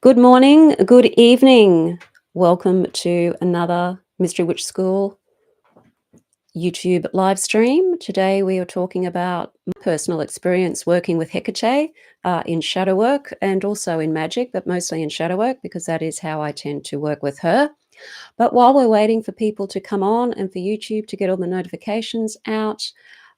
Good morning, good evening. Welcome to another Mystery Witch School YouTube live stream. Today we are talking about my personal experience working with Hekate in shadow work and also in magic, but mostly in shadow work because that is how I tend to work with her. But while we're waiting for people to come on and for YouTube to get all the notifications out,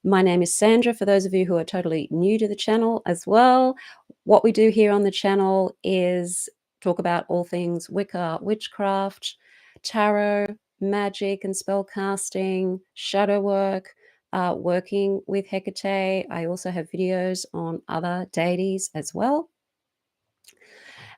my name is Sandra, for those of you who are totally new to the channel as well. What we do here on the channel is talk about all things Wicca, witchcraft, tarot, magic and spell casting, shadow work, working with Hekate. I also have videos on other deities as well.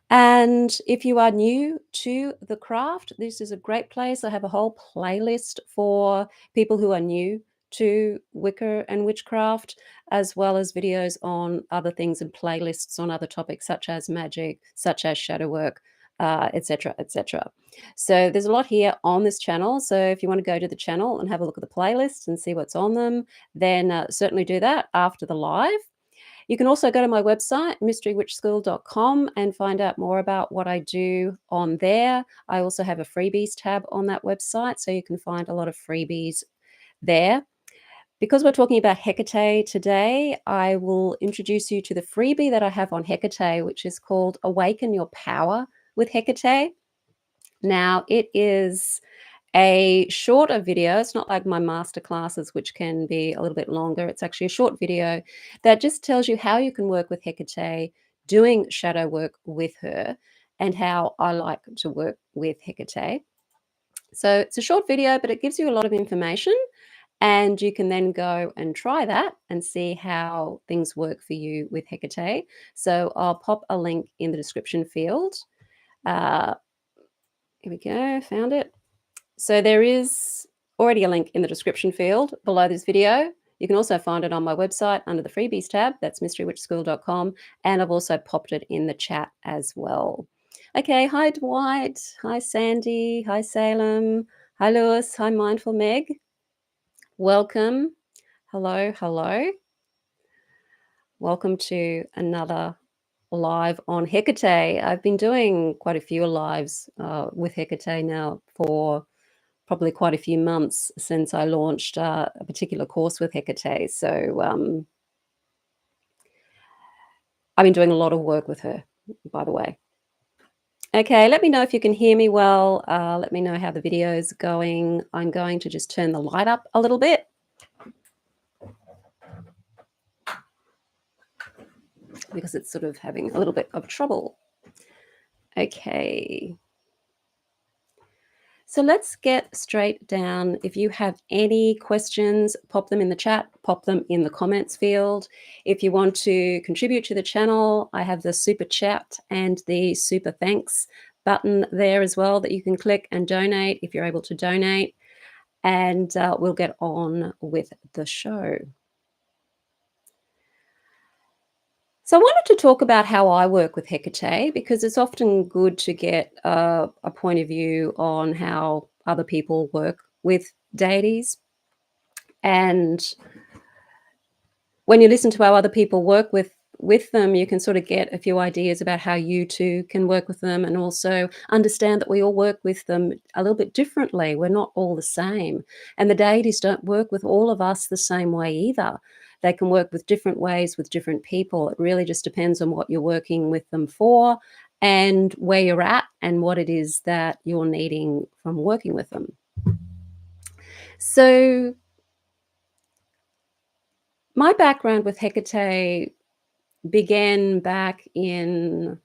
And if you are new to the craft, this is a great place. I have a whole playlist for people who are new to Wicca and witchcraft, as well as videos on other things and playlists on other topics such as magic, such as shadow work, etc., etc. So there's a lot here on this channel. So if you want to go to the channel and have a look at the playlists and see what's on them, then certainly do that after the live. You can also go to my website, mysterywitchschool.com, and find out more about what I do on there. I also have a freebies tab on that website, so you can find a lot of freebies there. Because we're talking about Hekate today, I will introduce you to the freebie that I have on Hekate, which is called Awaken Your Power with Hekate. Now, it is a shorter video. It's not like my master classes, which can be a little bit longer. It's actually a short video that just tells you how you can work with Hekate, doing shadow work with her, and how I like to work with Hekate. So it's a short video, but it gives you a lot of information, and you can then go and try that and see how things work for you with Hekate. So I'll pop a link in the description field. Uh, Here we go, found it. So there is already a link in the description field below this video. You can also find it on my website under the freebies tab. That's mysterywitchschool.com. And I've also popped it in the chat as well. Okay, hi Dwight, hi Sandy, hi Salem, hi Lewis, hi Mindful Meg. Welcome. Hello, hello. Welcome to another live on Hekate. I've been doing quite a few lives with Hekate now for probably quite a few months since I launched a particular course with Hekate. So I've been doing a lot of work with her, by the way. Okay, let me know if you can hear me well. Let me know how the video is going. I'm going to just turn the light up a little bit because it's sort of having a little bit of trouble. Okay. So let's get straight down. If you have any questions, pop them in the chat, pop them in the comments field. If you want to contribute to the channel, I have the super chat and the super thanks button there as well that you can click and donate if you're able to donate. And we'll get on with the show. So I wanted to talk about how I work with Hekate because it's often good to get a point of view on how other people work with deities. And when you listen to how other people work with them, you can sort of get a few ideas about how you too can work with them, and also understand that we all work with them a little bit differently. We're not all the same. And the deities don't work with all of us the same way either. They can work with different ways with different people. It really just depends on what you're working with them for and where you're at and what it is that you're needing from working with them. So my background with Hekate began back in,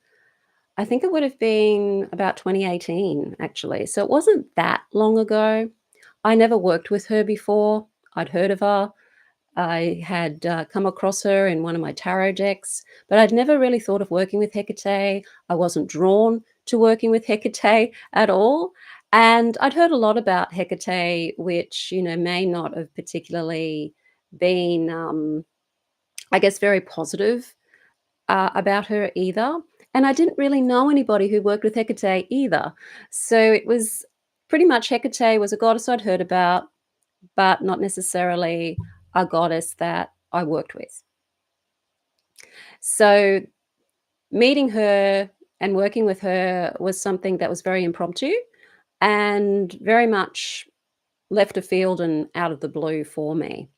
I think it would have been about 2018, actually. So it wasn't that long ago. I never worked with her before. I'd heard of her. I had come across her in one of my tarot decks, but I'd never really thought of working with Hekate. I wasn't drawn to working with Hekate at all. And I'd heard a lot about Hekate, which, may not have particularly been, I guess, very positive about her either. And I didn't really know anybody who worked with Hekate either. So it was pretty much Hekate was a goddess I'd heard about, but not necessarily a goddess that I worked with. So meeting her and working with her was something that was very impromptu and very much left of field and out of the blue for me.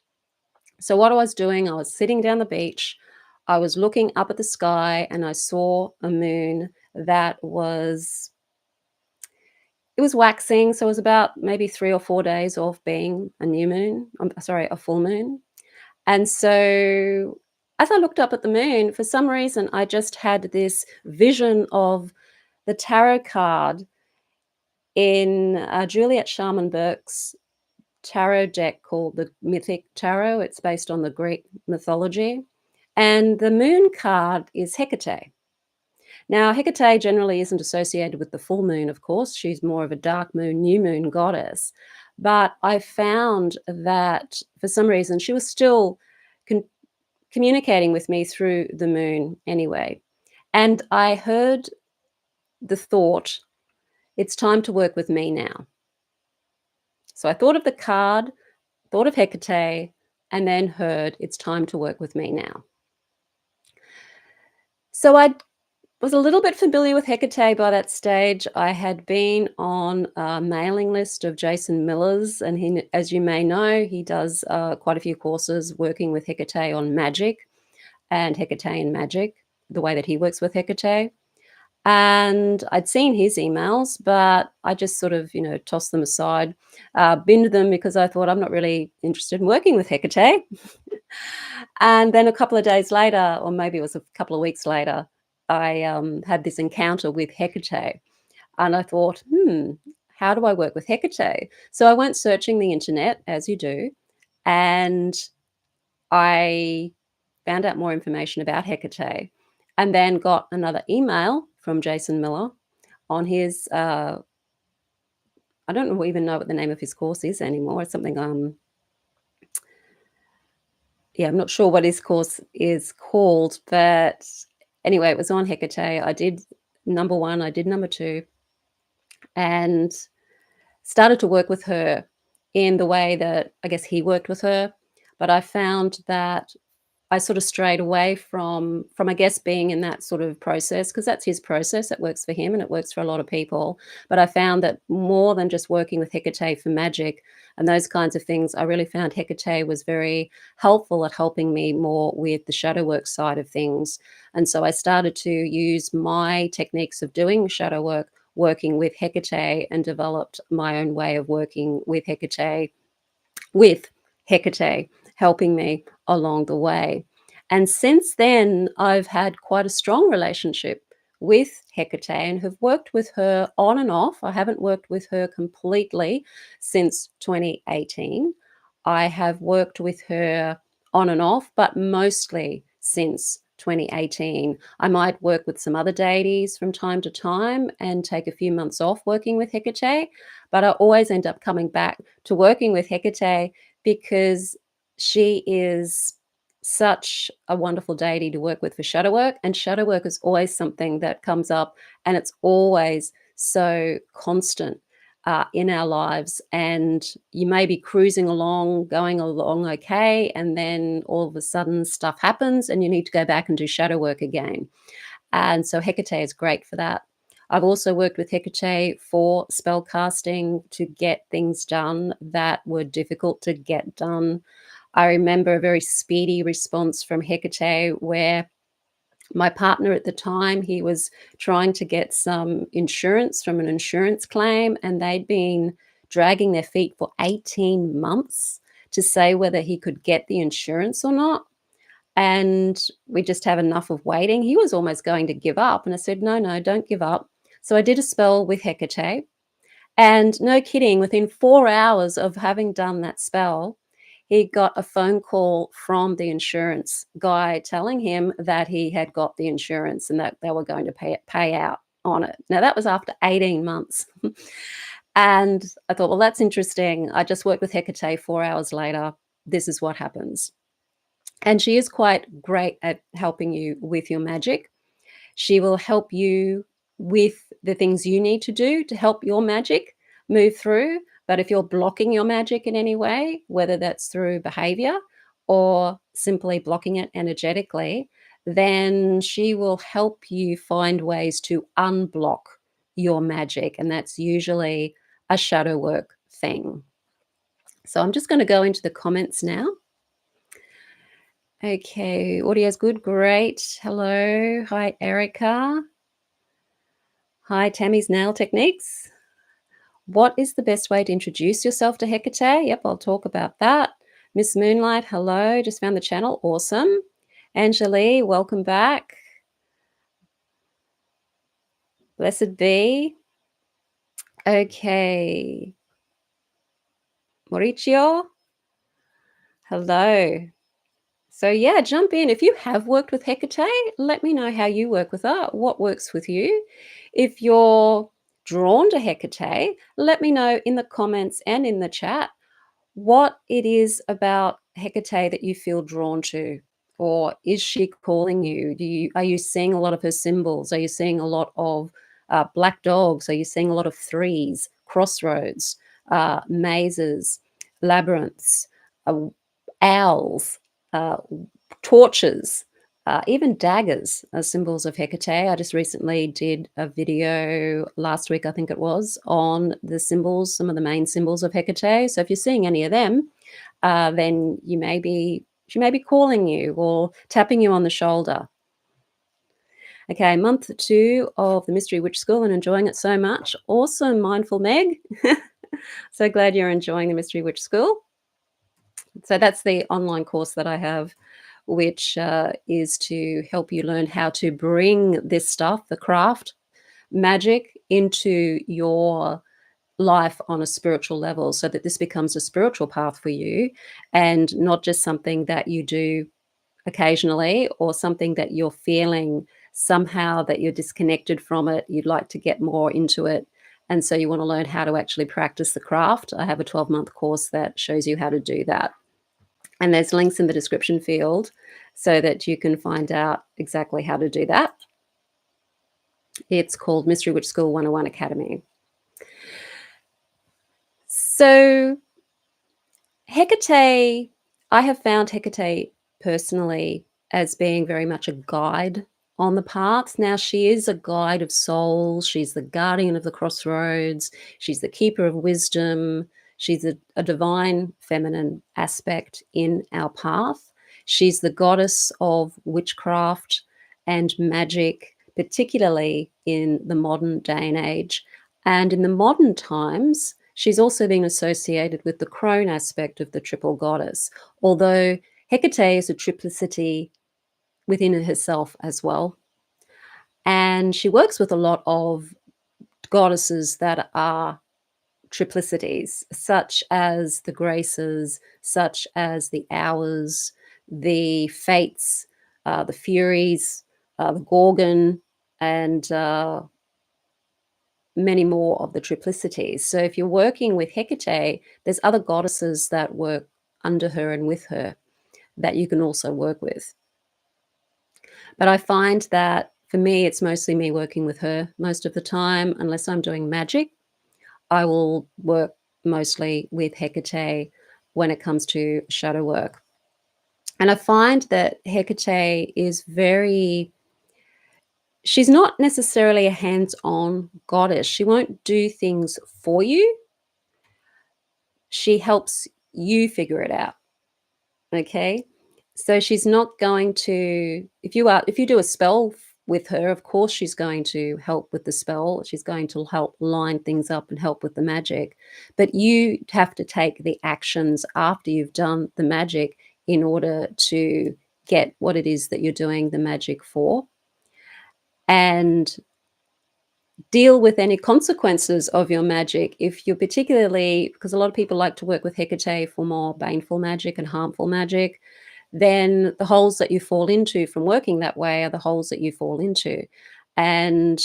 So what I was doing, I was sitting down the beach, I was looking up at the sky, and I saw a moon that was it was waxing, so it was about maybe 3 or 4 days off being a new moon. Sorry, a full moon. And so as I looked up at the moon, for some reason, I just had this vision of the tarot card in Juliet Sharman Burke's tarot deck called the Mythic Tarot. It's based on the Greek mythology. And the moon card is Hekate. Now, Hekate generally isn't associated with the full moon, of course. She's more of a dark moon, new moon goddess. But I found that for some reason she was still con- communicating with me through the moon anyway. And I heard the thought, it's time to work with me now. So I thought of the card, thought of Hecate, and then heard, it's time to work with me now. So I was a little bit familiar with Hecate by that stage. I had been on a mailing list of Jason Miller's, and he, as you may know, he does quite a few courses working with Hecate on magic and Hecatean magic, the way that he works with Hecate. And I'd seen his emails, but I just sort of, tossed them aside, binned them because I thought I'm not really interested in working with Hecate. And then a couple of days later, or maybe it was a couple of weeks later, I had this encounter with Hecate. And I thought, how do I work with Hecate? So I went searching the internet, as you do, and I found out more information about Hecate, and then got another email from Jason Miller on his, I don't even know what the name of his course is anymore. It's something, yeah, I'm not sure what his course is called, but anyway, it was on Hecate. I did number 1, I did number 2, and started to work with her in the way that I guess he worked with her. But I found that I sort of strayed away from I guess being in that sort of process, because that's his process. It works for him and it works for a lot of people. But I found that more than just working with Hecate for magic and those kinds of things, I really found Hecate was very helpful at helping me more with the shadow work side of things. And so I started to use my techniques of doing shadow work, working with Hecate, and developed my own way of working with Hecate helping me along the way. And since then, I've had quite a strong relationship with Hecate and have worked with her on and off. I haven't worked with her completely since 2018. I have worked with her on and off, but mostly since 2018. I might work with some other deities from time to time and take a few months off working with Hecate, but I always end up coming back to working with Hecate because she is such a wonderful deity to work with for shadow work. And shadow work is always something that comes up, and it's always so constant in our lives. And you may be cruising along, going along okay, and then all of a sudden stuff happens and you need to go back and do shadow work again. And so Hecate is great for that. I've also worked with Hecate for spell casting to get things done that were difficult to get done. I remember a very speedy response from Hecate where my partner at the time, he was trying to get some insurance from an insurance claim, and they'd been dragging their feet for 18 months to say whether he could get the insurance or not. And we just have enough of waiting. He was almost going to give up. And I said, no, no, don't give up. So I did a spell with Hecate. And no kidding, within 4 hours of having done that spell, he got a phone call from the insurance guy telling him that he had got the insurance and that they were going to pay out on it. Now, that was after 18 months. And I thought, well, that's interesting. I just worked with Hecate 4 hours later. This is what happens. And she is quite great at helping you with your magic. She will help you with the things you need to do to help your magic move through. But if you're blocking your magic in any way, whether that's through behavior or simply blocking it energetically, then she will help you find ways to unblock your magic, and that's usually a shadow work thing. So I'm just going to go into the comments now. Okay, audio's good, great. Hello, hi Erica. Hi Tammy's Nail Techniques. What is the best way to introduce yourself to Hekate? Yep, I'll talk about that. Miss Moonlight, hello, just found the channel, awesome. Angelie, welcome back. Blessed be. Okay. Mauricio, hello. So yeah, jump in. If you have worked with Hecate, let me know how you work with her, what works with you. If you're drawn to Hecate, let me know in the comments and in the chat what it is about Hecate that you feel drawn to. Or is she calling you? Are you seeing a lot of her symbols? Are you seeing a lot of black dogs? Are you seeing a lot of threes, crossroads, mazes, labyrinths, uh, owls, uh, torches, even daggers are symbols of Hecate. I just recently did a video last week, I think it was, on the symbols, some of the main symbols of Hecate. So if you're seeing any of them, then she may be calling you or tapping you on the shoulder. Okay, month 2 of the Mystery Witch School and enjoying it so much. Awesome, Mindful Meg. So glad you're enjoying the Mystery Witch School. So that's the online course that I have, which is to help you learn how to bring this stuff, the craft, magic, into your life on a spiritual level so that this becomes a spiritual path for you and not just something that you do occasionally or something that you're feeling somehow that you're disconnected from it. You'd like to get more into it. And so you want to learn how to actually practice the craft. I have a 12-month course that shows you how to do that. And there's links in the description field so that you can find out exactly how to do that. It's called Mystery Witch School 101 Academy. So Hecate, I have found Hecate personally as being very much a guide on the path. Now, she is a guide of souls. She's the guardian of the crossroads. She's the keeper of wisdom. She's a divine feminine aspect in our path. She's the goddess of witchcraft and magic, particularly in the modern day and age. And in the modern times, she's also been associated with the crone aspect of the triple goddess, although Hecate is a triplicity within herself as well. And she works with a lot of goddesses that are triplicities, such as the Graces, such as the Hours, the Fates, the Furies, the Gorgon, and many more of the triplicities. So if you're working with Hecate, there's other goddesses that work under her and with her that you can also work with. But I find that for me, it's mostly me working with her most of the time. Unless I'm doing magic, I will work mostly with Hecate when it comes to shadow work. And I find that Hecate is she's not necessarily a hands-on goddess. She won't do things for you. She helps you figure it out. Okay. So she's not going to, if you do a spell with her, of course she's going to help with the spell. She's going to help line things up and help with the magic. But you have to take the actions after you've done the magic in order to get what it is that you're doing the magic for. And deal with any consequences of your magic if you're particularly, because a lot of people like to work with Hecate for more baneful magic and harmful magic, then the holes that you fall into from working that way are the holes that you fall into. And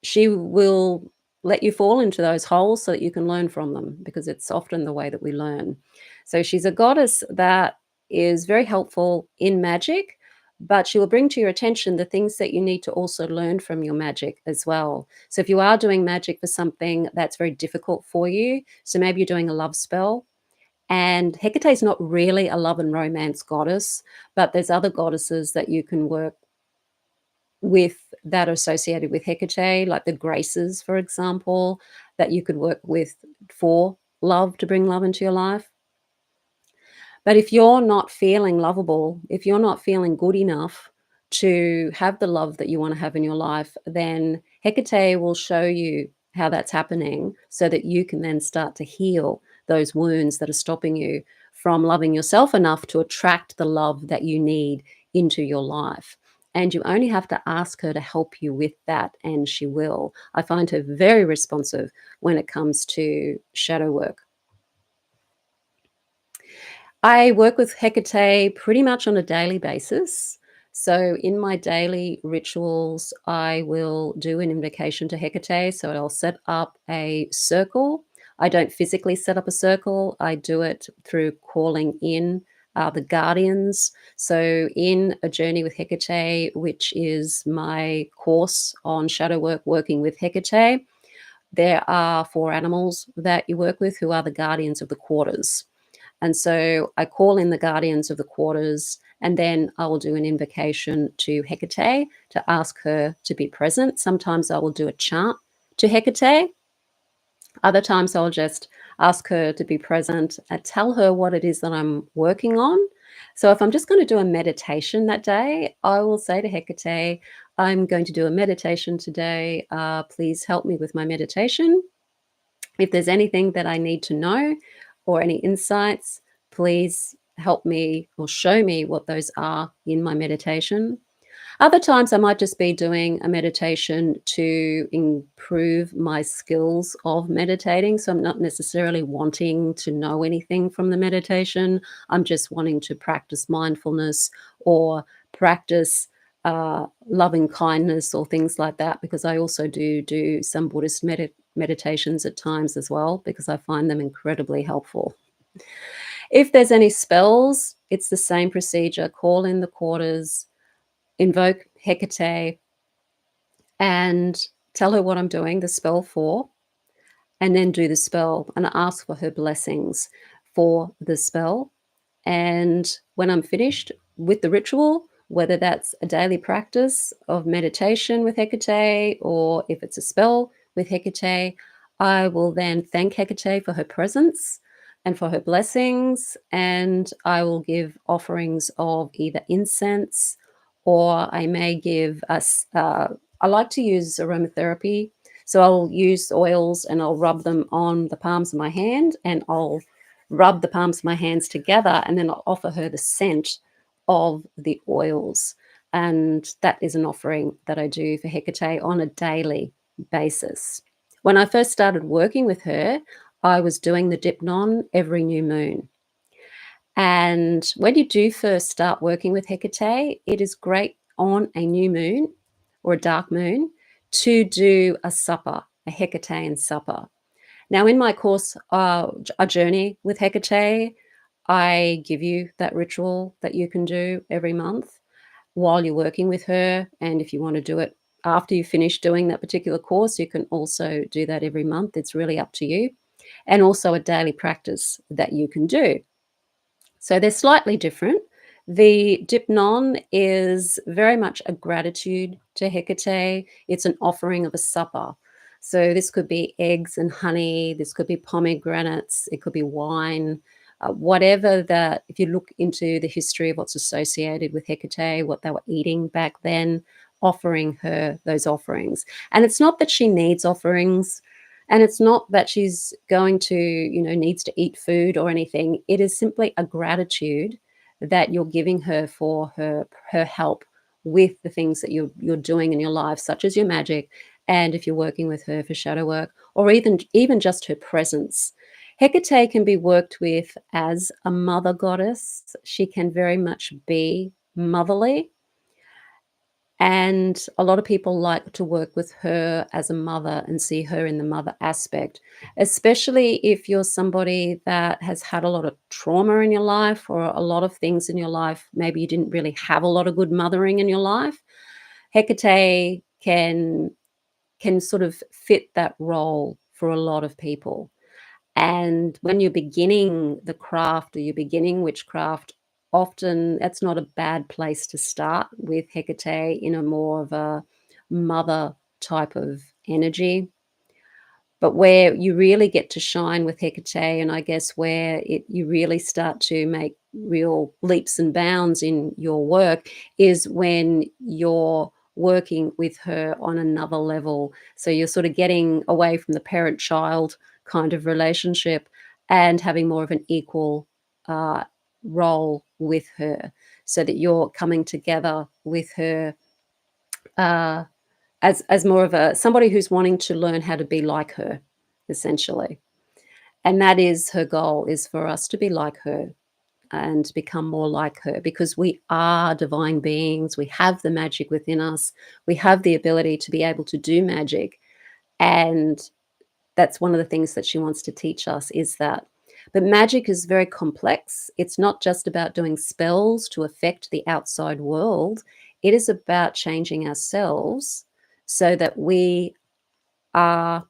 she will let you fall into those holes so that you can learn from them, because it's often the way that we learn. So she's a goddess that is very helpful in magic, but she will bring to your attention the things that you need to also learn from your magic as well. So if you are doing magic for something that's very difficult for you, so maybe you're doing a love spell And Hecate is not really a love and romance goddess, but there's other goddesses that you can work with that are associated with Hecate, like the Graces, for example, that you could work with for love, to bring love into your life. But if you're not feeling lovable, if you're not feeling good enough to have the love that you want to have in your life, then Hecate will show you how that's happening so that you can then start to heal those wounds that are stopping you from loving yourself enough to attract the love that you need into your life. And you only have to ask her to help you with that, and she will. I find her very responsive when it comes to shadow work. I work with Hecate pretty much on a daily basis. So in my daily rituals, I will do an invocation to Hecate. So I'll set up a circle. I don't physically set up a circle, I do it through calling in the guardians. So in A Journey with Hecate, which is my course on shadow work, working with Hecate, there are four animals that you work with who are the guardians of the quarters. And so I call in the guardians of the quarters, and then I will do an invocation to Hecate to ask her to be present. Sometimes I will do a chant to Hecate. Other times I'll just ask her to be present and tell her what it is that I'm working on. So if I'm just going to do a meditation that day, I will say to Hecate, I'm going to do a meditation today. Please help me with my meditation. If there's anything that I need to know or any insights, please help me or show me what those are in my meditation. Other times, I might just be doing a meditation to improve my skills of meditating. So I'm not necessarily wanting to know anything from the meditation. I'm just wanting to practice mindfulness or practice loving kindness or things like that, because I also do some Buddhist meditations at times as well, because I find them incredibly helpful. If there's any spells, it's the same procedure. Call in the quarters, invoke Hecate, and tell her what I'm doing the spell for, and then do the spell and ask for her blessings for the spell. And when I'm finished with the ritual, whether that's a daily practice of meditation with Hecate or if it's a spell with Hecate, I will then thank Hecate for her presence and for her blessings. And I will give offerings of either incense, or I may give us, I like to use aromatherapy. So I'll use oils and I'll rub them on the palms of my hand, and I'll rub the palms of my hands together, and then I'll offer her the scent of the oils. And that is an offering that I do for Hecate on a daily basis. When I first started working with her, I was doing the dipnon every new moon. And when you do first start working with Hecate, it is great on a new moon or a dark moon to do a supper, a Hecatean supper. Now, in my course, A Journey with Hecate, I give you that ritual that you can do every month while you're working with her. And if you want to do it after you finish doing that particular course, you can also do that every month. It's really up to you. And also a daily practice that you can do. So they're slightly different. The dipnon is very much a gratitude to Hecate. It's an offering of a supper. So this could be eggs and honey, this could be pomegranates, it could be wine, whatever that, if you look into the history of what's associated with Hecate, what they were eating back then, offering her those offerings. And it's not that she needs offerings, and it's not that she's going to, needs to eat food or anything. It is simply a gratitude that you're giving her for her help with the things that you're doing in your life, such as your magic, and if you're working with her for shadow work, or even just her presence. Hecate can be worked with as a mother goddess. She can very much be motherly, and a lot of people like to work with her as a mother and see her in the mother aspect, especially if you're somebody that has had a lot of trauma in your life or a lot of things in your life. Maybe you didn't really have a lot of good mothering in your life. Hecate can sort of fit that role for a lot of people. And when you're beginning the craft or you're beginning witchcraft, often that's not a bad place to start with Hecate in a more of a mother type of energy. But where you really get to shine with Hecate, and I guess where you really start to make real leaps and bounds in your work, is when you're working with her on another level. So you're sort of getting away from the parent-child kind of relationship and having more of an equal uh, role with her, so that you're coming together with her uh, as more of a somebody who's wanting to learn how to be like her, essentially. And that is her goal, is for us to be like her and become more like her, because we are divine beings. We have the magic within us. We have the ability to be able to do magic. And that's one of the things that she wants to teach us, is that. But magic is very complex. It's not just about doing spells to affect the outside world. It is about changing ourselves so that are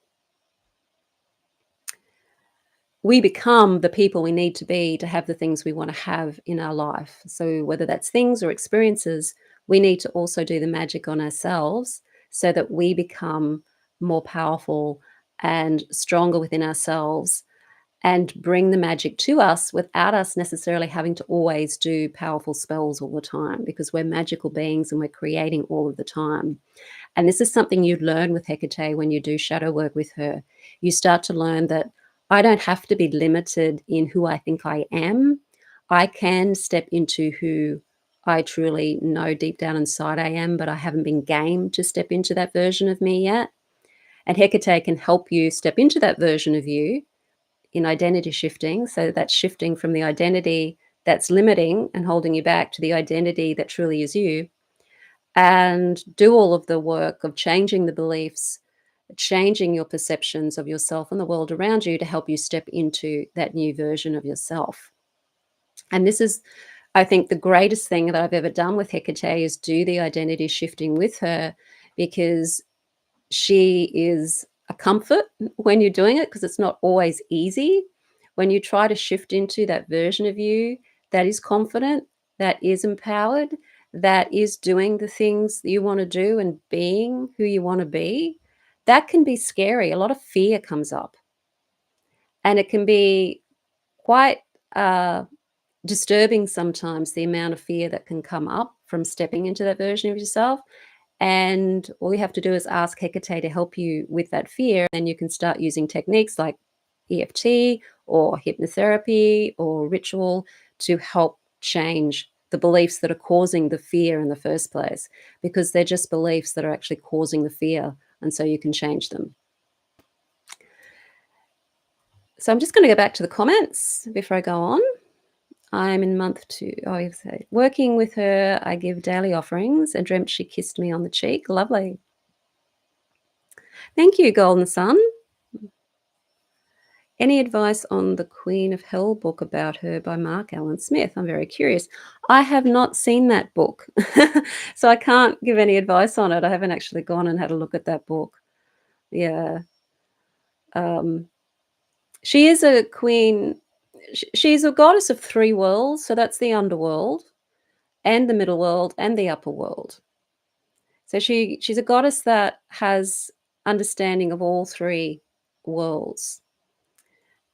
we become the people we need to be to have the things we want to have in our life. So whether that's things or experiences, we need to also do the magic on ourselves so that we become more powerful and stronger within ourselves, and bring the magic to us without us necessarily having to always do powerful spells all the time, because we're magical beings and we're creating all of the time. And this is something you'd learn with Hecate when you do shadow work with her. You start to learn that I don't have to be limited in who I think I am. I can step into who I truly know deep down inside I am, but I haven't been game to step into that version of me yet. And Hecate can help you step into that version of you in identity shifting. So that's shifting from the identity that's limiting and holding you back to the identity that truly is you, and do all of the work of changing the beliefs, changing your perceptions of yourself and the world around you to help you step into that new version of yourself. And this is, I think, the greatest thing that I've ever done with Hecate, is do the identity shifting with her, because she is a comfort when you're doing it, because it's not always easy. When you try to shift into that version of you that is confident, that is empowered, that is doing the things that you want to do and being who you want to be, that can be scary. A lot of fear comes up, and it can be quite disturbing sometimes, the amount of fear that can come up from stepping into that version of yourself. And all you have to do is ask Hecate to help you with that fear. And you can start using techniques like EFT or hypnotherapy or ritual to help change the beliefs that are causing the fear in the first place, because they're just beliefs that are actually causing the fear. And so you can change them. So I'm just going to go back to the comments before I go on. I'm in month 2. Oh, you say, working with her, I give daily offerings and dreamt she kissed me on the cheek. Lovely. Thank you, Golden Sun. Any advice on the Queen of Hell book about her by Mark Allen Smith? I'm very curious. I have not seen that book, so I can't give any advice on it. I haven't actually gone and had a look at that book. Yeah. She is a queen. She's a goddess of 3 worlds, so that's the underworld and the middle world and the upper world. So she's a goddess that has understanding of all 3 worlds.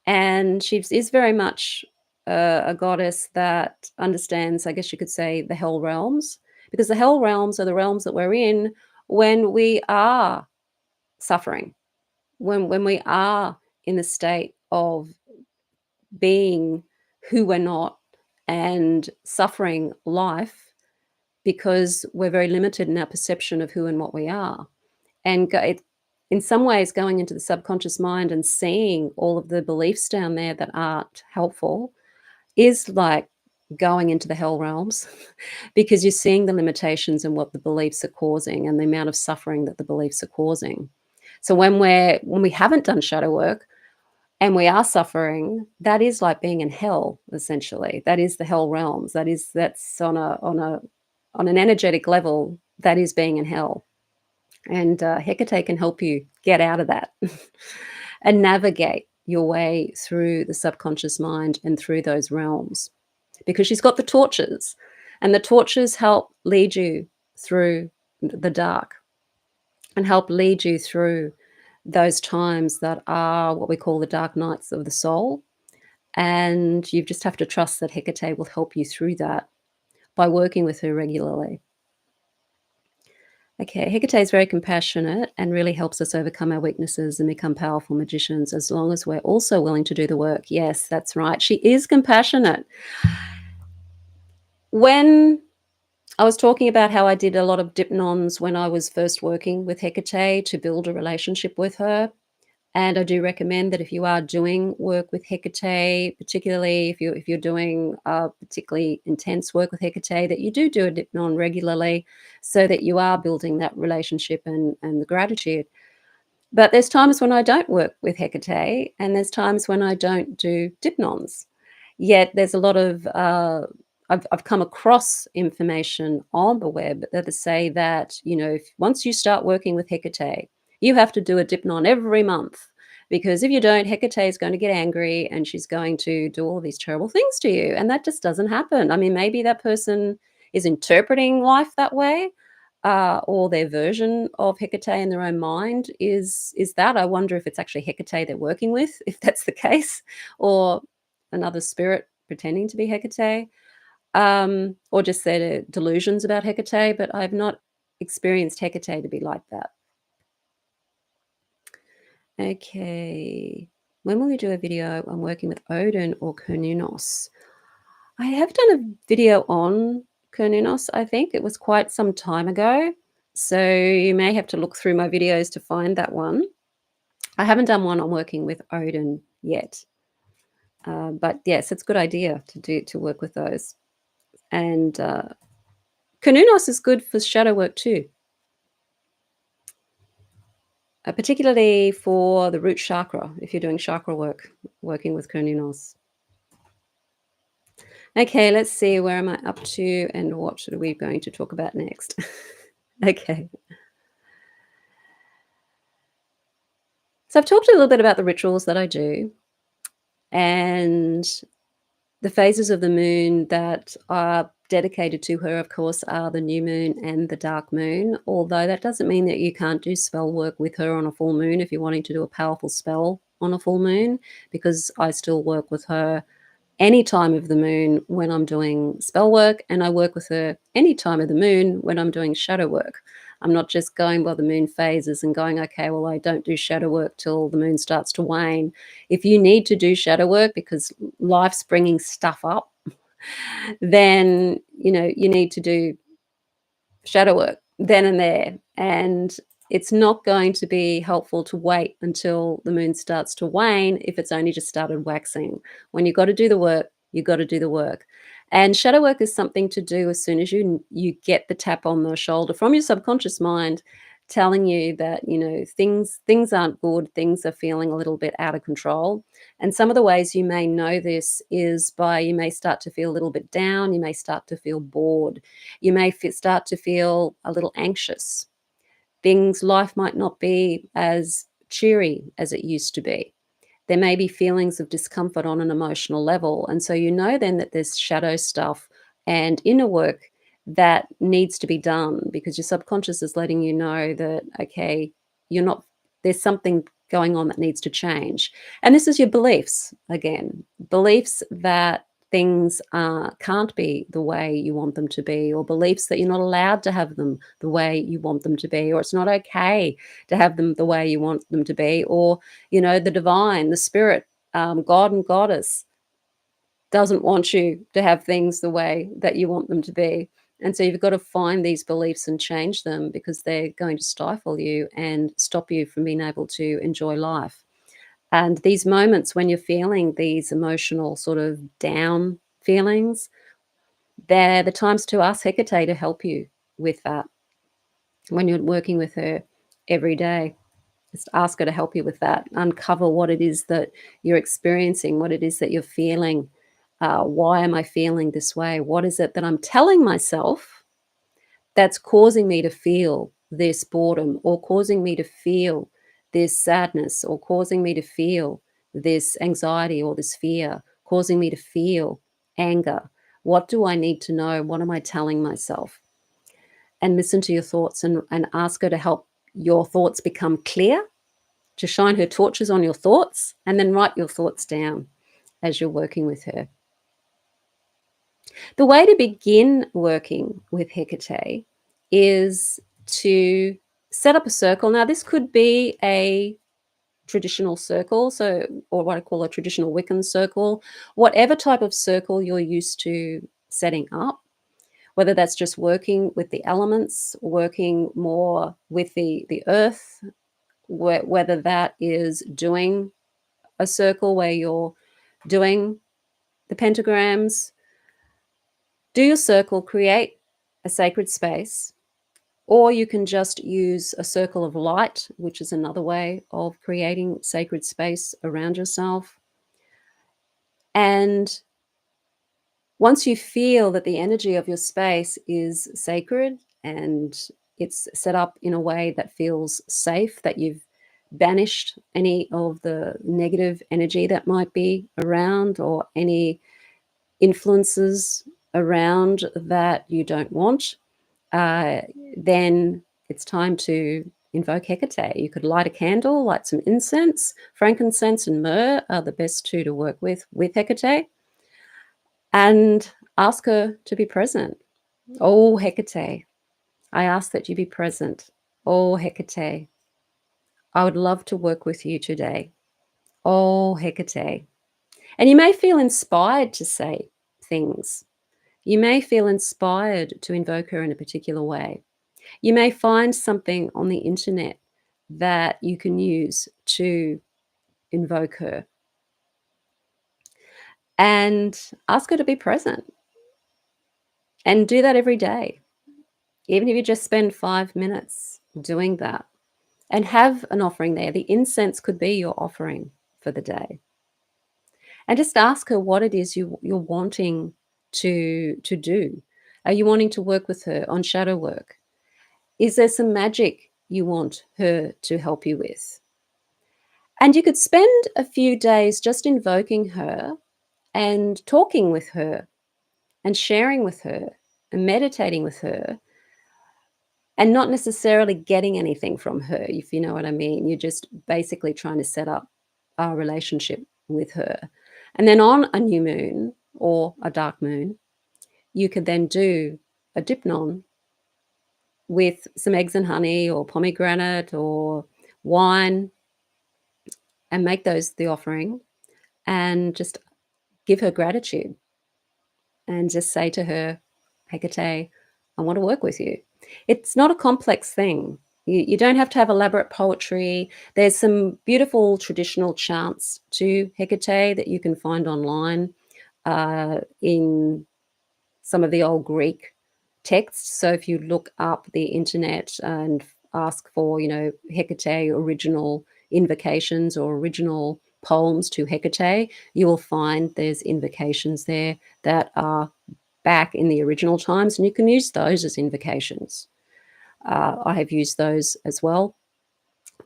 And she is very much a goddess that understands, I guess you could say, the hell realms, because the hell realms are the realms that we're in when we are suffering, when we are in the state of being who we're not and suffering life, because we're very limited in our perception of who and what we are. And in some ways, going into the subconscious mind and seeing all of the beliefs down there that aren't helpful is like going into the hell realms, because you're seeing the limitations and what the beliefs are causing and the amount of suffering that the beliefs are causing. So when we haven't done shadow work and we are suffering, that is like being in hell, essentially. That is the hell realms. That's on an energetic level, that is being in hell. And Hecate can help you get out of that and navigate your way through the subconscious mind and through those realms, because she's got the torches, and the torches help lead you through the dark and help lead you through those times that are what we call the dark nights of the soul. And you just have to trust that Hecate will help you through that by working with her regularly. Okay, Hecate is very compassionate and really helps us overcome our weaknesses and become powerful magicians as long as we're also willing to do the work. Yes, that's right. She is compassionate. When I was talking about how I did a lot of dipnons when I was first working with Hecate to build a relationship with her. And I do recommend that if you are doing work with Hecate, particularly if you're doing particularly intense work with Hecate, that you do a dipnon regularly, so that you are building that relationship and the gratitude. But there's times when I don't work with Hecate, and there's times when I don't do dipnons. Yet there's a lot of I've come across information on the web that say that, if once you start working with Hecate, you have to do a dipnon every month, because if you don't, Hecate is going to get angry and she's going to do all these terrible things to you, and that just doesn't happen. I mean, maybe that person is interpreting life that way, or their version of Hecate in their own mind is that. I wonder if it's actually Hecate they're working with, if that's the case, or another spirit pretending to be Hecate, or just their delusions about Hecate. But I've not experienced Hecate to be like that. Okay. When will we do a video on working with Odin or Cernunnos? I have done a video on Cernunnos, I think. It was quite some time ago. So you may have to look through my videos to find that one. I haven't done one on working with Odin yet. But yes, it's a good idea to work with those. And Cernunnos is good for shadow work too. Particularly for the root chakra, if you're doing chakra work, working with Cernunnos. Okay, let's see, where am I up to and what are we going to talk about next? Okay. So I've talked a little bit about the rituals that I do and the phases of the moon that are dedicated to her, of course, are the new moon and the dark moon, although that doesn't mean that you can't do spell work with her on a full moon if you're wanting to do a powerful spell on a full moon, because I still work with her any time of the moon when I'm doing spell work, and I work with her any time of the moon when I'm doing shadow work. I'm not just going by the moon phases and going, okay, well, I don't do shadow work till the moon starts to wane. If you need to do shadow work because life's bringing stuff up, then, you need to do shadow work then and there. And it's not going to be helpful to wait until the moon starts to wane if it's only just started waxing. When you've got to do the work, you've got to do the work. And shadow work is something to do as soon as you get the tap on the shoulder from your subconscious mind telling you that, things aren't good, things are feeling a little bit out of control. And some of the ways you may know this is by, you may start to feel a little bit down, you may start to feel bored, you may start to feel a little anxious. Life might not be as cheery as it used to be. There may be feelings of discomfort on an emotional level. And so then that there's shadow stuff and inner work that needs to be done, because your subconscious is letting you know that, okay, there's something going on that needs to change. And this is your beliefs again, beliefs that things can't be the way you want them to be, or beliefs that you're not allowed to have them the way you want them to be, or it's not okay to have them the way you want them to be, or, the divine, the spirit, God and goddess doesn't want you to have things the way that you want them to be. And so you've got to find these beliefs and change them, because they're going to stifle you and stop you from being able to enjoy life. And these moments when you're feeling these emotional sort of down feelings, they're the times to ask Hecate to help you with that. When you're working with her every day, just ask her to help you with that. Uncover what it is that you're experiencing, what it is that you're feeling. Why am I feeling this way? What is it that I'm telling myself that's causing me to feel this boredom, or causing me to feel this sadness, or causing me to feel this anxiety or this fear, causing me to feel anger? What do I need to know? What am I telling myself? And listen to your thoughts, and ask her to help your thoughts become clear, to shine her torches on your thoughts, and then write your thoughts down as you're working with her. The way to begin working with Hekate is to set up a circle. Now, this could be a traditional circle, so, or what I call a traditional Wiccan circle, whatever type of circle you're used to setting up, whether that's just working with the elements, working more with the earth, whether that is doing a circle where you're doing the pentagrams. Do your circle, create a sacred space, or you can just use a circle of light, which is another way of creating sacred space around yourself. And once you feel that the energy of your space is sacred and it's set up in a way that feels safe, that you've banished any of the negative energy that might be around or any influences around that you don't want, uh, then it's time to invoke Hecate. You could light a candle, light some incense. Frankincense and myrrh are the best two to work with Hecate, and ask her to be present. Oh, Hecate, I ask that you be present. Oh, Hecate, I would love to work with you today. Oh, Hecate. And you may feel inspired to say things. You may feel inspired to invoke her in a particular way. You may find something on the internet that you can use to invoke her, and ask her to be present, and do that every day. Even if you just spend 5 minutes doing that, and have an offering there. The incense could be your offering for the day. And just ask her what it is you're wanting to do. Are you wanting to work with her on shadow work? Is there some magic you want her to help you with? And you could spend a few days just invoking her and talking with her and sharing with her and meditating with her, and not necessarily getting anything from her, if you know what I mean. You're just basically trying to set up a relationship with her. And then on a new moon or a dark moon, you could then do a dipnon with some eggs and honey or pomegranate or wine, and make those the offering, and just give her gratitude and just say to her, Hecate, I want to work with you. It's not a complex thing. You don't have to have elaborate poetry. There's some beautiful traditional chants to Hecate that you can find online in some of the old Greek texts. So if you look up the internet and ask for, Hecate original invocations or original poems to Hecate, you will find there's invocations there that are back in the original times, and you can use those as invocations. I have used those as well.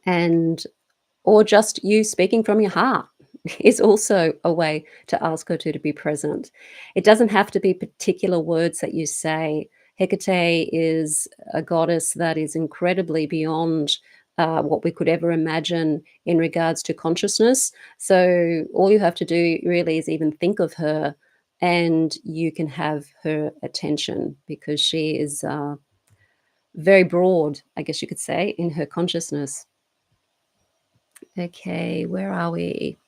And or just you speaking from your heart is also a way to ask her to be present. It doesn't have to be particular words that you say. Hecate is a goddess that is incredibly beyond what we could ever imagine in regards to consciousness. So all you have to do really is even think of her, and you can have her attention, because she is very broad, I guess you could say, in her consciousness. Okay, where are we?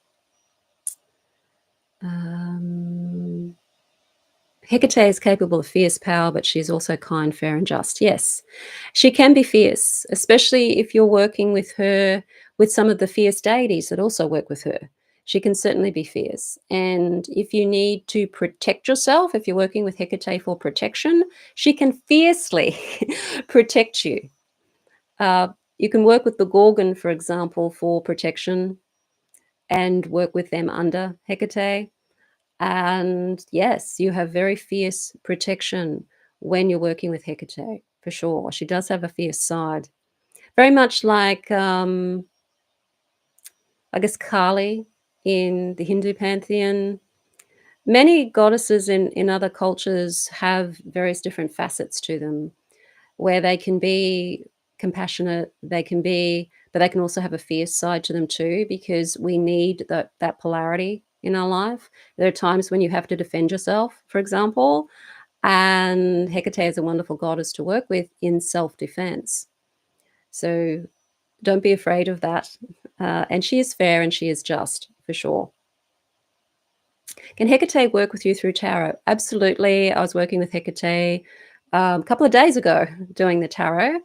Hecate is capable of fierce power, but she is also kind, fair, and just. Yes, she can be fierce, especially if you're working with her with some of the fierce deities that also work with her. She can certainly be fierce. And if you need to protect yourself, if you're working with Hecate for protection, she can fiercely protect you. You can work with the Gorgon, for example, for protection, and work with them under Hecate. And yes, you have very fierce protection when you're working with Hecate, for sure. She does have a fierce side. Very much like, I guess, Kali. in the Hindu pantheon. Many goddesses in other cultures have various different facets to them, where they can be compassionate, but they can also have a fierce side to them too, because we need that polarity in our life. There are times when you have to defend yourself, for example, and Hecate is a wonderful goddess to work with in self-defense. So don't be afraid of that. And she is fair and she is just, for sure. Can Hecate work with you through tarot? Absolutely. I was working with Hecate a couple of days ago doing the tarot.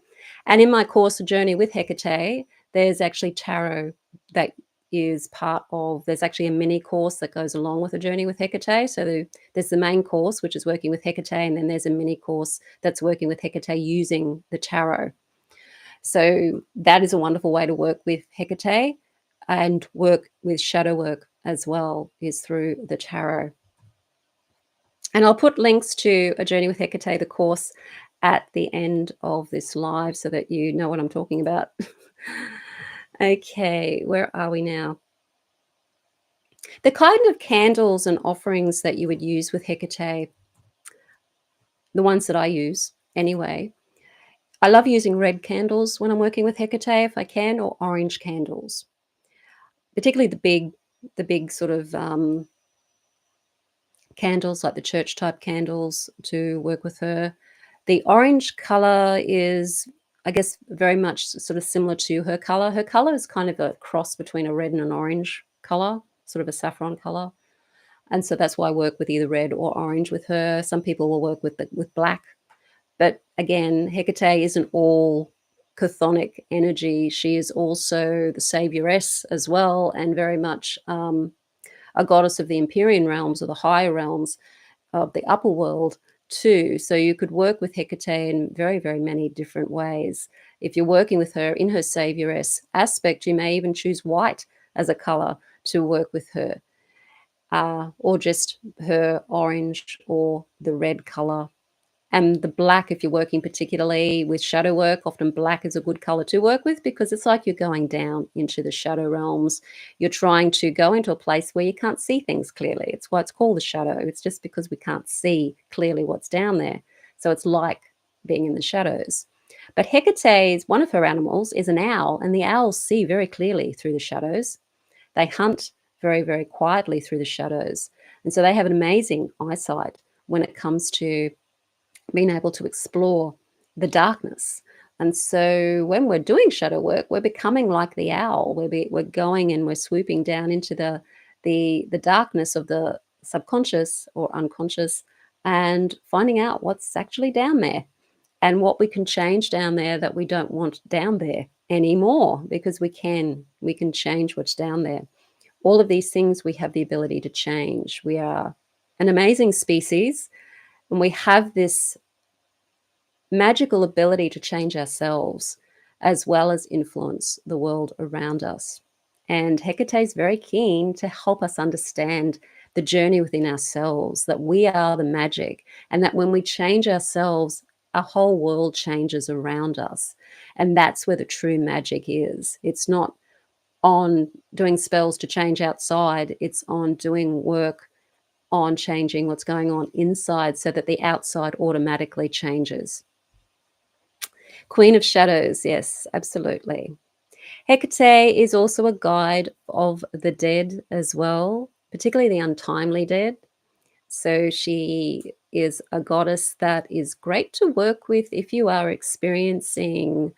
And in my course, A Journey with Hecate, there's actually tarot that is part of, there's actually a mini course that goes along with A Journey with Hecate. So there's the main course, which is working with Hecate, and then there's a mini course that's working with Hecate using the tarot. So that is a wonderful way to work with Hecate and work with shadow work as well, is through the tarot. And I'll put links to A Journey with Hecate, the course, at the end of this live so that you know what I'm talking about. Okay, where are we now? The kind of candles and offerings that you would use with Hecate, the ones that I use anyway, I love using red candles when I'm working with Hecate if I can, or orange candles, particularly the big sort of candles, like the church type candles, to work with her. The orange color is, I guess, very much sort of similar to her color. Her color is kind of a cross between a red and an orange color, sort of a saffron color. And so that's why I work with either red or orange with her. Some people will work with black. But again, Hecate isn't all chthonic energy. She is also the savioress as well, and very much a goddess of the Empyrean realms, or the higher realms of the upper world too. So you could work with Hecate in very, very many different ways. If you're working with her in her savioress aspect, you may even choose white as a color to work with her, or just her orange or the red color. And the black, if you're working particularly with shadow work, often black is a good color to work with, because it's like you're going down into the shadow realms. You're trying to go into a place where you can't see things clearly. It's why it's called the shadow. It's just because we can't see clearly what's down there. So it's like being in the shadows. But Hecate's, one of her animals is an owl, and the owls see very clearly through the shadows. They hunt very, very quietly through the shadows. And so they have an amazing eyesight when it comes to being able to explore the darkness. And so when we're doing shadow work, we're becoming like the owl. We're going and we're swooping down into the darkness of the subconscious or unconscious, and finding out what's actually down there and what we can change down there that we don't want down there anymore, because we can change what's down there. All of these things we have the ability to change. We are an amazing species, and we have this magical ability to change ourselves as well as influence the world around us. And Hecate is very keen to help us understand the journey within ourselves, that we are the magic, and that when we change ourselves, our whole world changes around us. And that's where the true magic is. It's not on doing spells to change outside, it's on doing work on changing what's going on inside, so that the outside automatically changes. Queen of Shadows, yes, absolutely. Hecate is also a guide of the dead as well, particularly the untimely dead. So she is a goddess that is great to work with if you are experiencing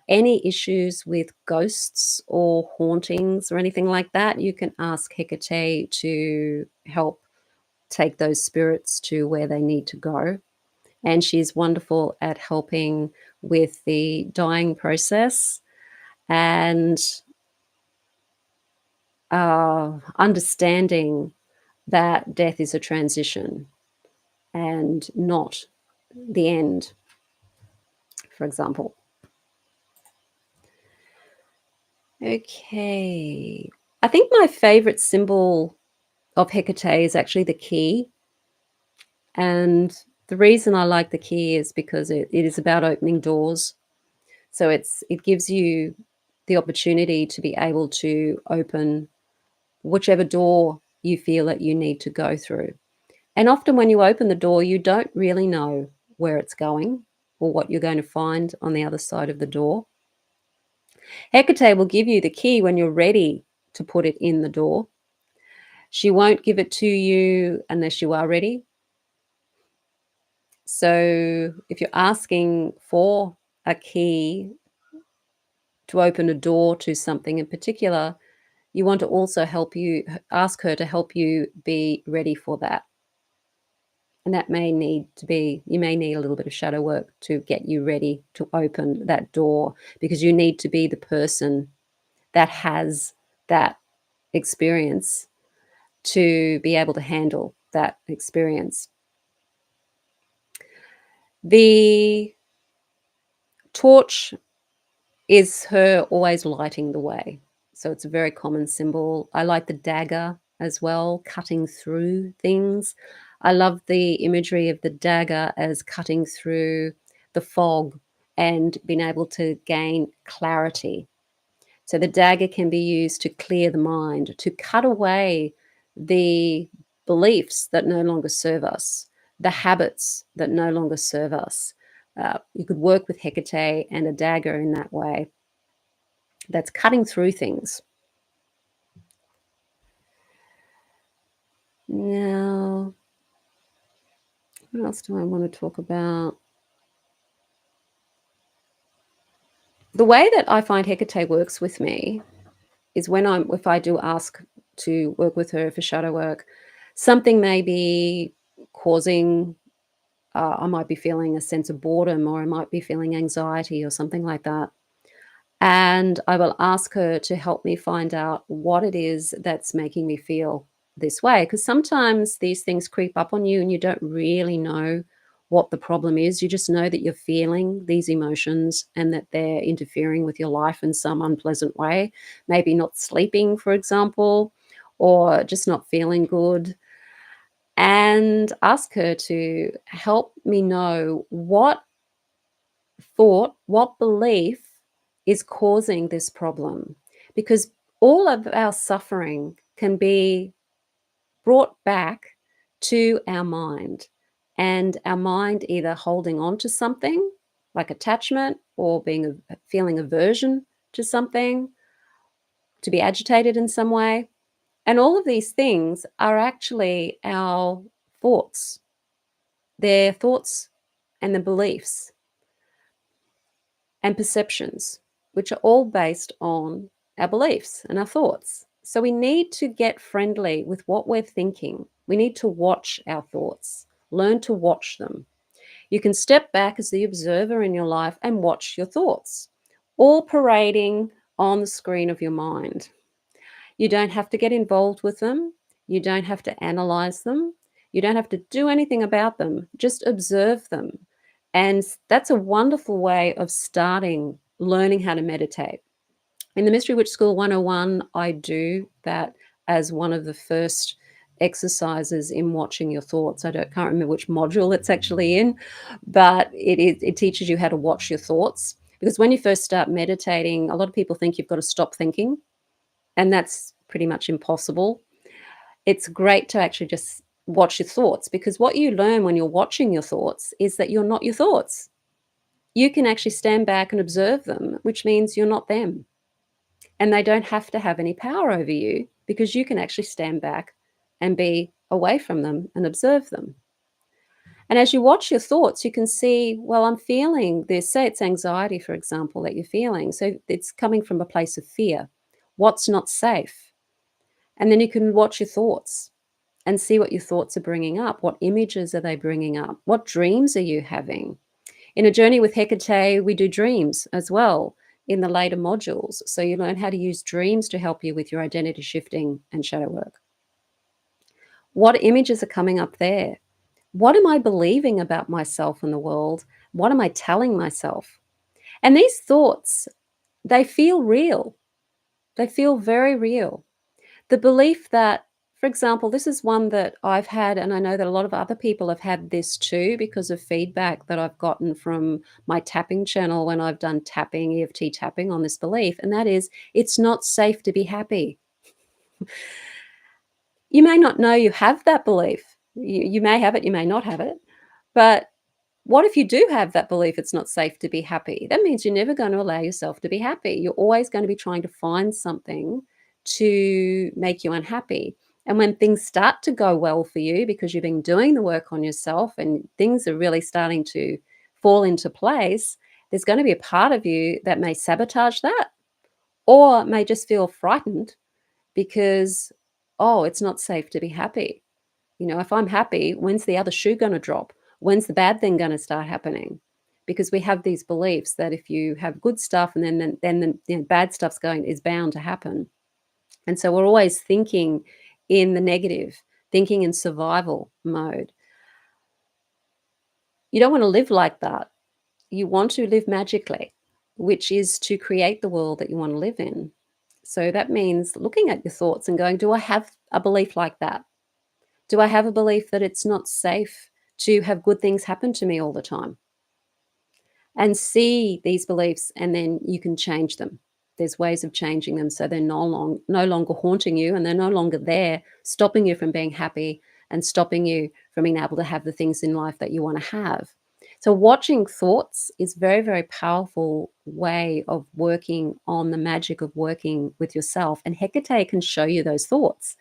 any issues with ghosts or hauntings or anything like that. You can ask Hecate to help take those spirits to where they need to go. And she's wonderful at helping with the dying process and understanding that death is a transition and not the end, for example. Okay. I think my favorite symbol of Hecate is actually the key. And the reason I like the key is because it is about opening doors. So it gives you the opportunity to be able to open whichever door you feel that you need to go through. And often when you open the door, you don't really know where it's going or what you're going to find on the other side of the door. Hecate will give you the key when you're ready to put it in the door. She won't give it to you unless you are ready. So if you're asking for a key to open a door to something in particular, you want to also ask her to help you be ready for that. And that may need to be, you may need a little bit of shadow work to get you ready to open that door, because you need to be the person that has that experience to be able to handle that experience. The torch is her always lighting the way. So it's a very common symbol. I like the dagger as well, cutting through things. I love the imagery of the dagger as cutting through the fog and being able to gain clarity. So the dagger can be used to clear the mind, to cut away the beliefs that no longer serve us, the habits that no longer serve us. You could work with Hecate and a dagger in that way. That's cutting through things. Now, what else do I want to talk about? The way that I find Hecate works with me is if I do ask to work with her for shadow work, something may be causing, I might be feeling a sense of boredom, or I might be feeling anxiety or something like that. And I will ask her to help me find out what it is that's making me feel this way. Because sometimes these things creep up on you and you don't really know what the problem is. You just know that you're feeling these emotions and that they're interfering with your life in some unpleasant way. Maybe not sleeping, for example, or just not feeling good. And ask her to help me know what thought, what belief is causing this problem. Because all of our suffering can be brought back to our mind, and our mind either holding on to something like attachment, or feeling aversion to something, to be agitated in some way. And all of these things are actually our thoughts. They're thoughts and the beliefs and perceptions, which are all based on our beliefs and our thoughts. So we need to get friendly with what we're thinking. We need to watch our thoughts, learn to watch them. You can step back as the observer in your life and watch your thoughts, all parading on the screen of your mind. You don't have to get involved with them. You don't have to analyze them. You don't have to do anything about them. Just observe them. And that's a wonderful way of starting learning how to meditate. In the Mystery Witch School 101, I do that as one of the first exercises in watching your thoughts. Can't remember which module it's actually in, but it teaches you how to watch your thoughts. Because when you first start meditating, a lot of people think you've got to stop thinking, and that's pretty much impossible. It's great to actually just watch your thoughts, because what you learn when you're watching your thoughts is that you're not your thoughts. You can actually stand back and observe them, which means you're not them. And they don't have to have any power over you, because you can actually stand back and be away from them and observe them. And as you watch your thoughts, you can see, well, I'm feeling this. Say it's anxiety, for example, that you're feeling. So it's coming from a place of fear. What's not safe? And then you can watch your thoughts and see what your thoughts are bringing up. What images are they bringing up? What dreams are you having? In a journey with Hecate, we do dreams as well in the later modules. So you learn how to use dreams to help you with your identity shifting and shadow work. What images are coming up there? What am I believing about myself and the world? What am I telling myself? And these thoughts, they feel real. They feel very real. The belief that, for example, this is one that I've had, and I know that a lot of other people have had this too, because of feedback that I've gotten from my tapping channel when I've done tapping, EFT tapping on this belief, and that is, it's not safe to be happy. You may not know you have that belief. You may have it, you may not have it. But what if you do have that belief it's not safe to be happy? That means you're never going to allow yourself to be happy. You're always going to be trying to find something to make you unhappy. And when things start to go well for you because you've been doing the work on yourself and things are really starting to fall into place, there's going to be a part of you that may sabotage that or may just feel frightened because, oh, it's not safe to be happy. If I'm happy, when's the other shoe going to drop? When's the bad thing going to start happening? Because we have these beliefs that if you have good stuff and then bad stuff's is bound to happen. And so we're always thinking in the negative, thinking in survival mode. You don't want to live like that. You want to live magically, which is to create the world that you want to live in. So that means looking at your thoughts and going, do I have a belief like that? Do I have a belief that it's not safe to have good things happen to me all the time? And see these beliefs, and then you can change them. There's ways of changing them so they're no longer haunting you, and they're no longer there stopping you from being happy and stopping you from being able to have the things in life that you want to have. So watching thoughts is very, very powerful way of working on the magic of working with yourself. And Hekate can show you those thoughts.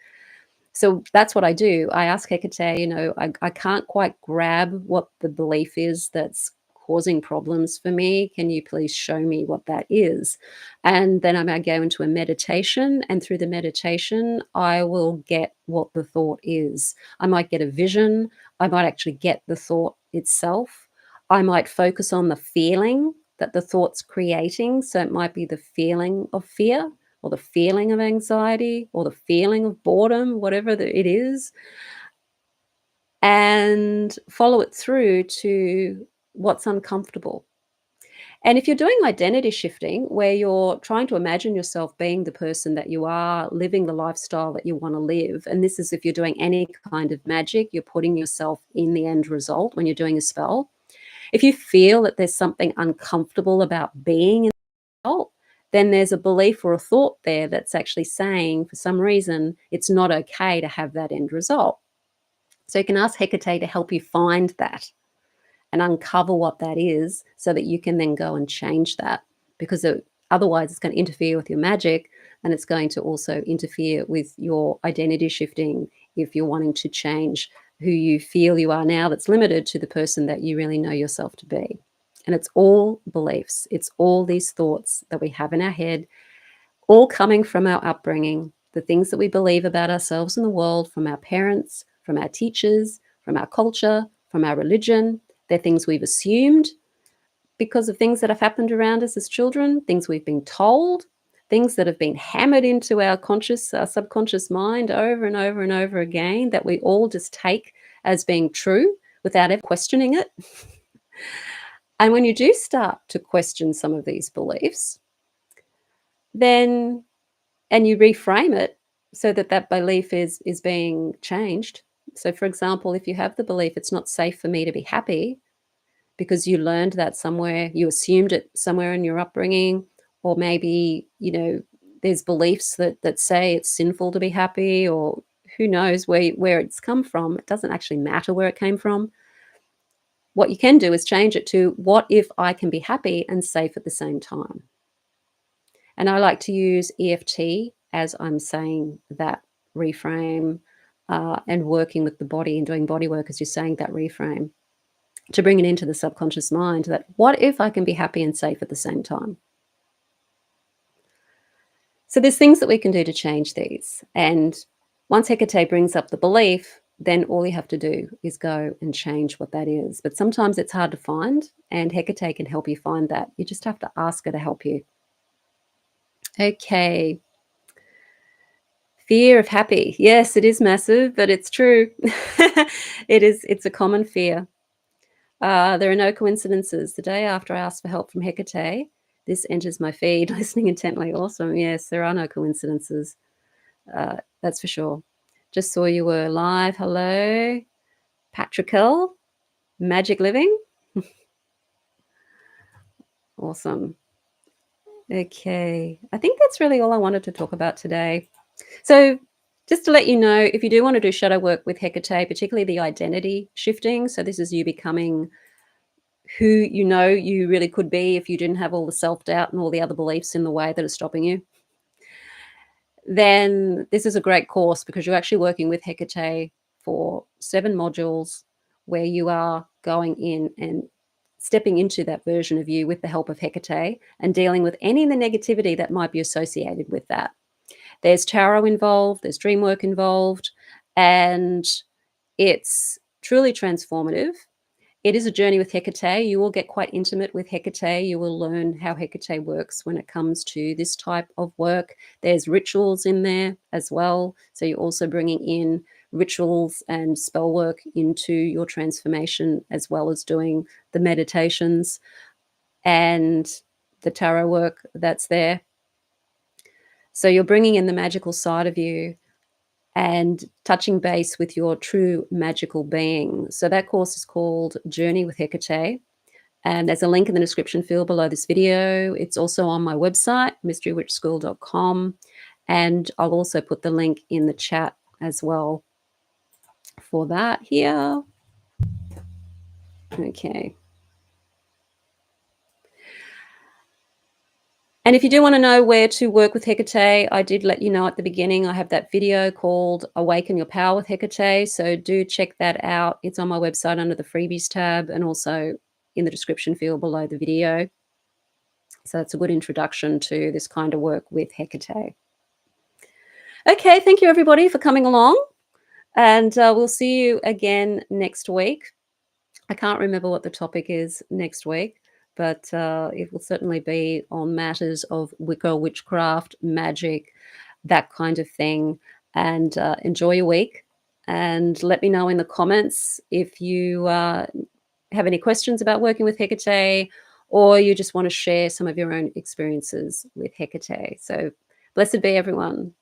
So that's what I do. I ask Hekate, I can't quite grab what the belief is that's causing problems for me. Can you please show me what that is? And then I might go into a meditation, and through the meditation, I will get what the thought is. I might get a vision. I might actually get the thought itself. I might focus on the feeling that the thought's creating. So it might be the feeling of fear, or the feeling of anxiety, or the feeling of boredom, whatever it is, and follow it through to what's uncomfortable. And if you're doing identity shifting, where you're trying to imagine yourself being the person that you are, living the lifestyle that you want to live, and this is if you're doing any kind of magic, you're putting yourself in the end result when you're doing a spell. If you feel that there's something uncomfortable about being in the result, then there's a belief or a thought there that's actually saying, for some reason, it's not okay to have that end result. So you can ask Hekate to help you find that and uncover what that is so that you can then go and change that, because otherwise it's going to interfere with your magic, and it's going to also interfere with your identity shifting if you're wanting to change who you feel you are now that's limited to the person that you really know yourself to be. And it's all beliefs. It's all these thoughts that we have in our head, all coming from our upbringing, the things that we believe about ourselves and the world from our parents, from our teachers, from our culture, from our religion. They're things we've assumed because of things that have happened around us as children, things we've been told, things that have been hammered into our subconscious mind over and over and over again, that we all just take as being true without ever questioning it. And when you do start to question some of these beliefs, then, and you reframe it so that that belief is being changed. So for example, if you have the belief it's not safe for me to be happy because you learned that somewhere, you assumed it somewhere in your upbringing, or maybe, there's beliefs that say it's sinful to be happy, or who knows where it's come from. It doesn't actually matter where it came from. What you can do is change it to, what if I can be happy and safe at the same time? And I like to use EFT as I'm saying that reframe, and working with the body and doing body work as you're saying that reframe, to bring it into the subconscious mind that, what if I can be happy and safe at the same time? So there's things that we can do to change these. And once Hekate brings up the belief, then all you have to do is go and change what that is. But sometimes it's hard to find, and Hekate can help you find that. You just have to ask her to help you. Okay. Fear of happy. Yes, it is massive, but it's true. It's a common fear. There are no coincidences. The day after I asked for help from Hekate, this enters my feed. Listening intently. Awesome. Yes, there are no coincidences. That's for sure. Just saw you were live. Hello, Patrick L. Magic Living. Awesome. Okay. I think that's really all I wanted to talk about today. So Just to let you know, if you do want to do shadow work with Hekate, particularly the identity shifting, so this is you becoming who you know you really could be if you didn't have all the self-doubt and all the other beliefs in the way that are stopping you, then this is a great course because you're actually working with Hekate for 7 modules where you are going in and stepping into that version of you with the help of Hekate and dealing with any of the negativity that might be associated with that. There's tarot involved, there's dream work involved, and it's truly transformative. It is a journey with Hekate. You will get quite intimate with Hekate. You will learn how Hekate works when it comes to this type of work. There's rituals in there as well. So you're also bringing in rituals and spell work into your transformation, as well as doing the meditations and the tarot work that's there. So you're bringing in the magical side of you and touching base with your true magical being. So that course is called Journey with Hekate. And there's a link in the description field below this video. It's also on my website, mysterywitchschool.com. And I'll also put the link in the chat as well for that here. Okay. And if you do want to know where to work with Hekate, I did let you know at the beginning, I have that video called Awaken Your Power with Hekate. So do check that out. It's on my website under the freebies tab and also in the description field below the video. So it's a good introduction to this kind of work with Hekate. Okay, thank you everybody for coming along. And we'll see you again next week. I can't remember what the topic is next week, but it will certainly be on matters of Wicca, witchcraft, magic, that kind of thing. And enjoy your week. And let me know in the comments if you have any questions about working with Hekate, or you just want to share some of your own experiences with Hekate. So blessed be everyone.